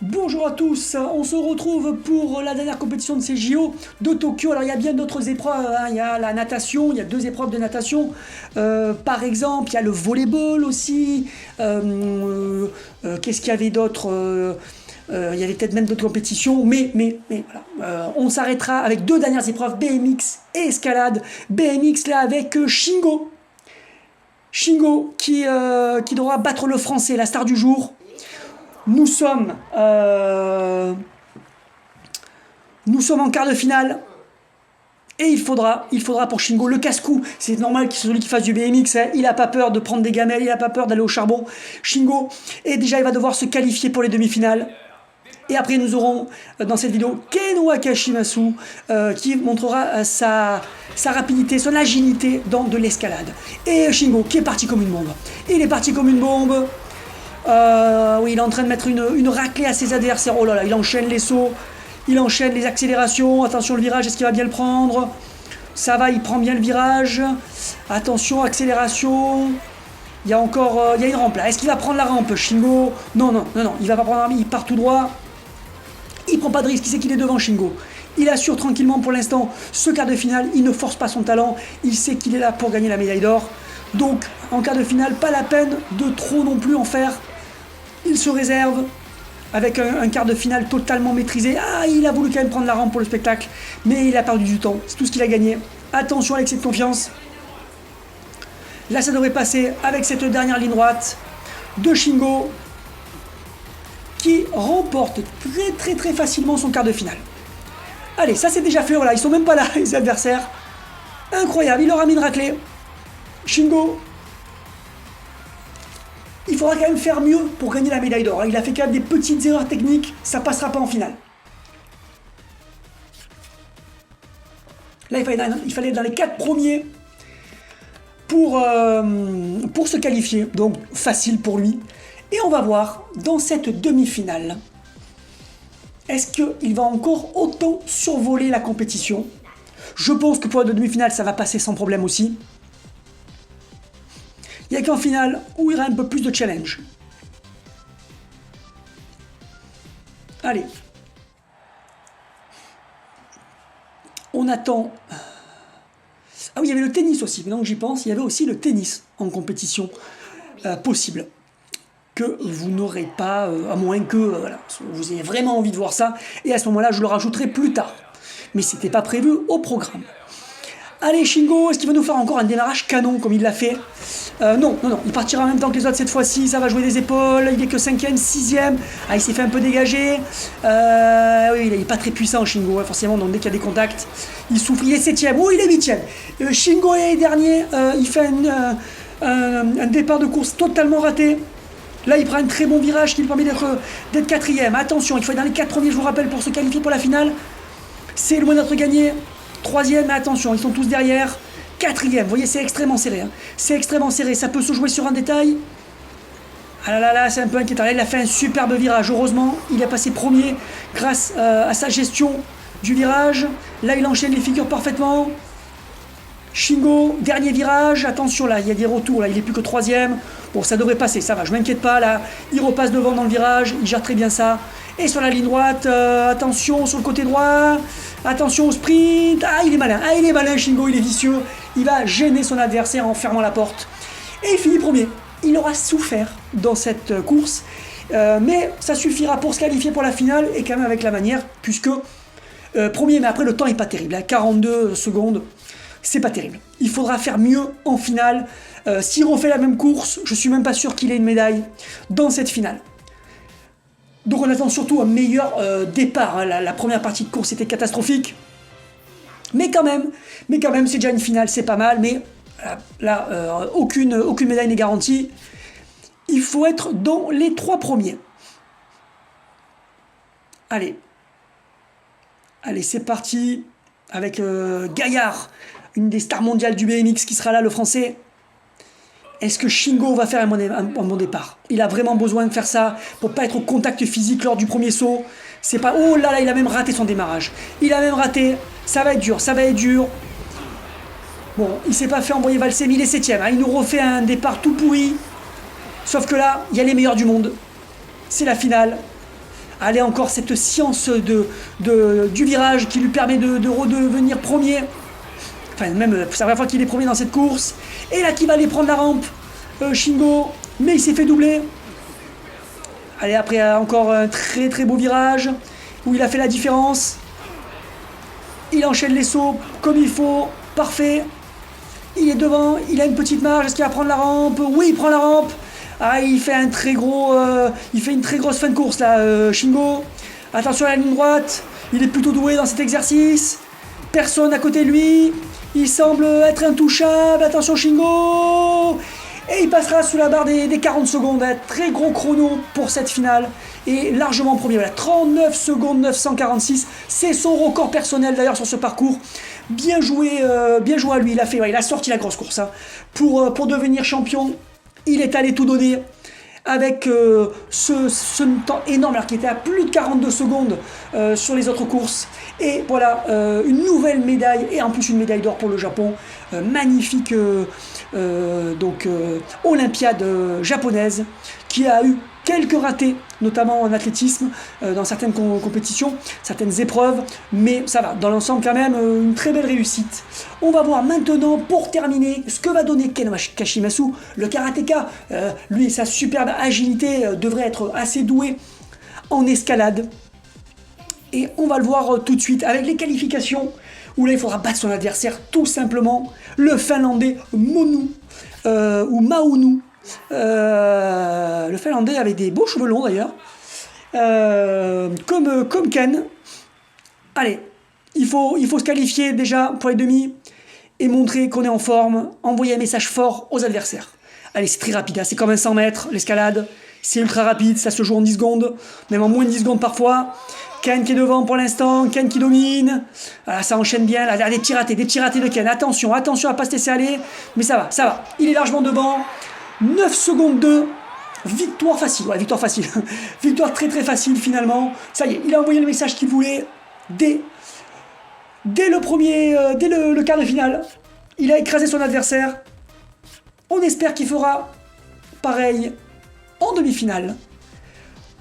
Bonjour à tous, on se retrouve pour la dernière compétition de ces JO de Tokyo. Alors il y a bien d'autres épreuves, hein. Il y a la natation, il y a 2 épreuves de natation. Par exemple, il y a le volleyball aussi. Qu'est-ce qu'il y avait d'autre il y avait peut-être même d'autres compétitions, mais voilà. On s'arrêtera avec 2 dernières épreuves, BMX et escalade. BMX là avec Shingo. Shingo qui devra battre le français, la star du jour. Nous sommes, nous sommes en quart de finale. Et il faudra pour Shingo le casse-cou. C'est normal que celui qui fasse du BMX, hein, il n'a pas peur de prendre des gamelles, il n'a pas peur d'aller au charbon. Shingo, et déjà il va devoir se qualifier pour les demi-finales. Et après nous aurons dans cette vidéo Kenoa Kashimasu qui montrera sa rapidité, son agilité dans de l'escalade. Et Shingo qui est parti comme une bombe. Il est parti comme une bombe. Oui, il est en train de mettre une raclée à ses adversaires. Oh là là, il enchaîne les sauts, il enchaîne les accélérations. Attention, le virage, est-ce qu'il va bien le prendre? Ça va, il prend bien le virage. Attention, accélération. Il y a encore il y a une rampe là. Est-ce qu'il va prendre la rampe, Shingo? Non, il va pas prendre la rampe, il part tout droit. Il prend pas de risque, il sait qu'il est devant, Shingo. Il assure tranquillement pour l'instant ce quart de finale. Il ne force pas son talent. Il sait qu'il est là pour gagner la médaille d'or. Donc, en quart de finale, pas la peine de trop non plus en faire. Il se réserve avec un quart de finale totalement maîtrisé. Ah, il a voulu quand même prendre la rampe pour le spectacle, mais il a perdu du temps. C'est tout ce qu'il a gagné. Attention à l'excès de confiance. Là, ça devrait passer avec cette dernière ligne droite de Shingo qui remporte très facilement son quart de finale. Allez, ça c'est déjà fait. Voilà, ils sont même pas là, les adversaires. Incroyable, il leur a mis une raclée. Shingo, il faudra quand même faire mieux pour gagner la médaille d'or. Il a fait quand même des petites erreurs techniques, ça passera pas en finale. Là, il fallait être dans les 4 premiers pour se qualifier. Donc, facile pour lui. Et on va voir, dans cette demi-finale, est-ce qu'il va encore autant survoler la compétition? Je pense que pour la demi-finale, ça va passer sans problème aussi. Il n'y a qu'en finale où il y aura un peu plus de challenge. Allez. On attend. Ah oui, il y avait le tennis aussi. Maintenant que j'y pense, il y avait aussi le tennis en compétition possible. Que vous n'aurez pas, à moins que voilà, vous ayez vraiment envie de voir ça. Et à ce moment-là, je le rajouterai plus tard. Mais c'était pas prévu au programme. Allez, Shingo, est-ce qu'il va nous faire encore un démarrage canon comme il l'a fait? Non, il partira en même temps que les autres cette fois-ci, ça va jouer des épaules, il est que 5ème, 6ème, ah il s'est fait un peu dégager, oui il est pas très puissant Shingo, hein, forcément, donc dès qu'il y a des contacts, il souffre, il est 7ème, oh il est 8ème, Shingo est dernier, il fait un départ de course totalement raté, là il prend un très bon virage qui lui permet d'être 4ème, attention, il faut être dans les 4 premiers, je vous rappelle, pour se qualifier pour la finale, c'est loin d'être gagné, 3ème, mais attention, ils sont tous derrière. 4ème, vous voyez, c'est extrêmement serré. Hein. C'est extrêmement serré, ça peut se jouer sur un détail. Ah là, c'est un peu inquiétant. Là, il a fait un superbe virage. Heureusement, il a passé premier grâce à sa gestion du virage. Là, il enchaîne les figures parfaitement. Shingo, dernier virage. Attention, là, il y a des retours. Là, il n'est plus que 3ème. Bon, ça devrait passer, ça va, je m'inquiète pas. Là, il repasse devant dans le virage. Il gère très bien ça. Et sur la ligne droite, attention sur le côté droit. Attention au sprint. Ah, il est malin, Shingo, il est vicieux. Il va gêner son adversaire en fermant la porte. Et il finit premier. Il aura souffert dans cette course. Mais ça suffira pour se qualifier pour la finale. Et quand même avec la manière, puisque premier, mais après le temps n'est pas terrible. Hein, 42 secondes, c'est pas terrible. Il faudra faire mieux en finale. S'il refait la même course, je suis même pas sûr qu'il ait une médaille dans cette finale. Donc on attend surtout un meilleur départ. Hein. La première partie de course était catastrophique. Mais quand même, c'est déjà une finale, c'est pas mal. Mais là, aucune médaille n'est garantie. Il faut être dans les 3 premiers. Allez, c'est parti. Avec Gaillard, une des stars mondiales du BMX qui sera là, le français. Est-ce que Shingo va faire un bon départ? Il a vraiment besoin de faire ça pour pas être au contact physique lors du premier saut. C'est pas... Oh là là, il a même raté son démarrage. Il a même raté. Ça va être dur. Bon, il s'est pas fait envoyer valser, mais il est 7ème. Hein. Il nous refait un départ tout pourri. Sauf que là, il y a les meilleurs du monde. C'est la finale. Allez, encore cette science du virage qui lui permet de redevenir premier. Enfin, même, c'est la première fois qu'il est premier dans cette course. Et là, qui va aller prendre la rampe, Shingo. Mais il s'est fait doubler. Allez, après, encore un très très beau virage où il a fait la différence. Il enchaîne les sauts comme il faut. Parfait. Il est devant. Il a une petite marge. Est-ce qu'il va prendre la rampe? Oui, il prend la rampe. Ah, il fait une très grosse fin de course là, Shingo. Attention à la ligne droite. Il est plutôt doué dans cet exercice. Personne à côté de lui. Il semble être intouchable. Attention Shingo. Et il passera sous la barre des 40 secondes. Un très gros chrono pour cette finale. Et largement premier. Voilà, 39 secondes 946. C'est son record personnel d'ailleurs sur ce parcours. Bien joué à lui. Il a sorti la grosse course hein, pour devenir champion. Il est allé tout donner avec ce temps énorme alors qu'il était à plus de 42 secondes sur les autres courses. Et voilà, une nouvelle médaille et en plus une médaille d'or pour le Japon. Magnifique Olympiade japonaise qui a eu quelques ratés, notamment en athlétisme, dans certaines compétitions, certaines épreuves, mais ça va, dans l'ensemble quand même, une très belle réussite. On va voir maintenant, pour terminer, ce que va donner Ken Kashimasu, le karatéka. Lui et sa superbe agilité devrait être assez doué en escalade. Et on va le voir tout de suite avec les qualifications, où là il faudra battre son adversaire tout simplement, le Finlandais Monu, ou Maunu. Le Finlandais avait des beaux cheveux longs d'ailleurs, comme Ken. Allez, il faut se qualifier déjà pour les demi et montrer qu'on est en forme, envoyer un message fort aux adversaires. Allez, c'est très rapide, hein, c'est comme un 100 mètres, l'escalade, c'est ultra rapide, ça se joue en 10 secondes, même en moins de 10 secondes parfois. Ken qui est devant pour l'instant, Ken qui domine. Voilà, ça enchaîne bien, là, des petits ratés de Ken. Attention à pas se laisser aller, mais ça va. Il est largement devant. 9 secondes 2, victoire facile, victoire très très facile finalement, ça y est, il a envoyé le message qu'il voulait dès le quart de finale, il a écrasé son adversaire, on espère qu'il fera pareil en demi-finale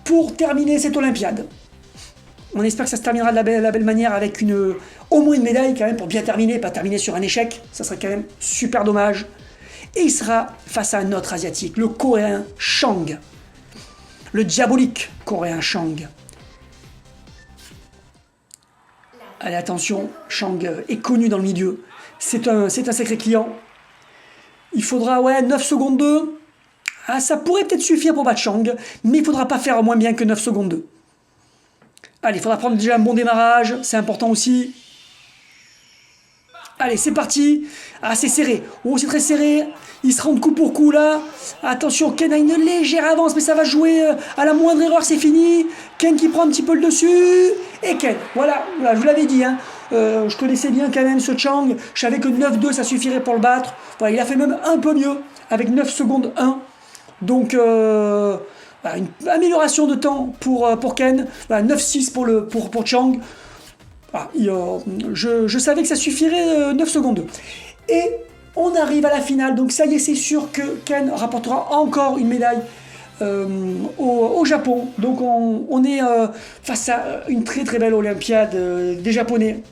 pour terminer cette Olympiade. On espère que ça se terminera de la belle manière avec au moins une médaille quand même pour bien terminer, pas terminer sur un échec, ça serait quand même super dommage. Et il sera face à un autre asiatique, le coréen Chang. Le diabolique coréen Chang. Allez, attention, Chang est connu dans le milieu. C'est un sacré client. Il faudra, 9 secondes 2. Ah, ça pourrait peut-être suffire pour battre Chang, mais il ne faudra pas faire moins bien que 9 secondes 2. Allez, il faudra prendre déjà un bon démarrage, c'est important aussi. Allez, c'est parti. Ah, c'est serré. Oh, c'est très serré. Il se rend coup pour coup là. Attention, Ken a une légère avance, mais ça va jouer à la moindre erreur, c'est fini. Ken qui prend un petit peu le dessus. Et Ken, voilà je vous l'avais dit. Hein. Je connaissais bien quand même ce Chang. Je savais que 9-2, ça suffirait pour le battre. Voilà, il a fait même un peu mieux avec 9 secondes 1. Donc, une amélioration de temps pour Ken. Voilà, 9-6 pour Chang. Ah, je savais que ça suffirait 9 secondes. Et on arrive à la finale, donc ça y est, c'est sûr que Ken rapportera encore une médaille au Japon. Donc on est face à une très très belle Olympiade des Japonais.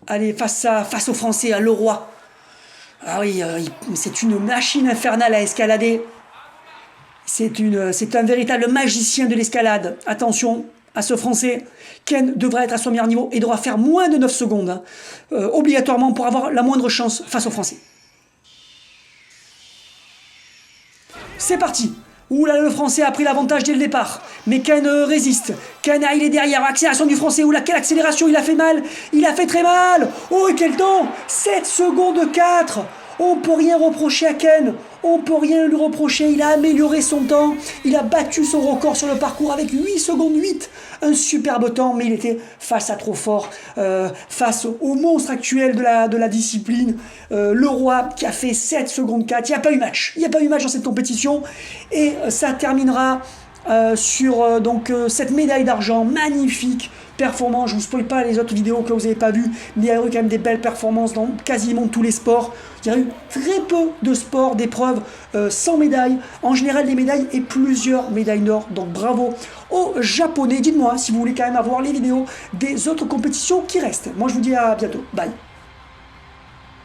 Allez, face aux Français, à Leroy. Ah oui, c'est une machine infernale à escalader. C'est un véritable magicien de l'escalade. Attention à ce Français. Ken devra être à son meilleur niveau et devra faire moins de 9 secondes, hein, obligatoirement pour avoir la moindre chance face aux Français. C'est parti. Ouh là, le Français a pris l'avantage dès le départ. Mais Ken résiste. Ken, il est derrière. Accélération du Français. Oula, quelle accélération. Il a fait mal. Il a fait très mal. Oh, et quel temps. 7 secondes 4. On peut rien reprocher à Ken. On peut rien lui reprocher. Il a amélioré son temps. Il a battu son record sur le parcours avec 8 secondes 8. Un superbe temps, mais il était face à trop fort. Face au monstre actuel de la discipline. Leroy qui a fait 7 secondes 4. Il n'y a pas eu match. Il n'y a pas eu match dans cette compétition. Et ça terminera sur cette médaille d'argent magnifique, performance. Je ne vous spoil pas les autres vidéos que vous n'avez pas vues, mais il y a eu quand même des belles performances dans quasiment tous les sports. Il y a eu très peu de sports, d'épreuves sans médaille. En général, des médailles et plusieurs médailles d'or. Donc bravo aux Japonais. Dites-moi si vous voulez quand même avoir les vidéos des autres compétitions qui restent. Moi, je vous dis à bientôt. Bye.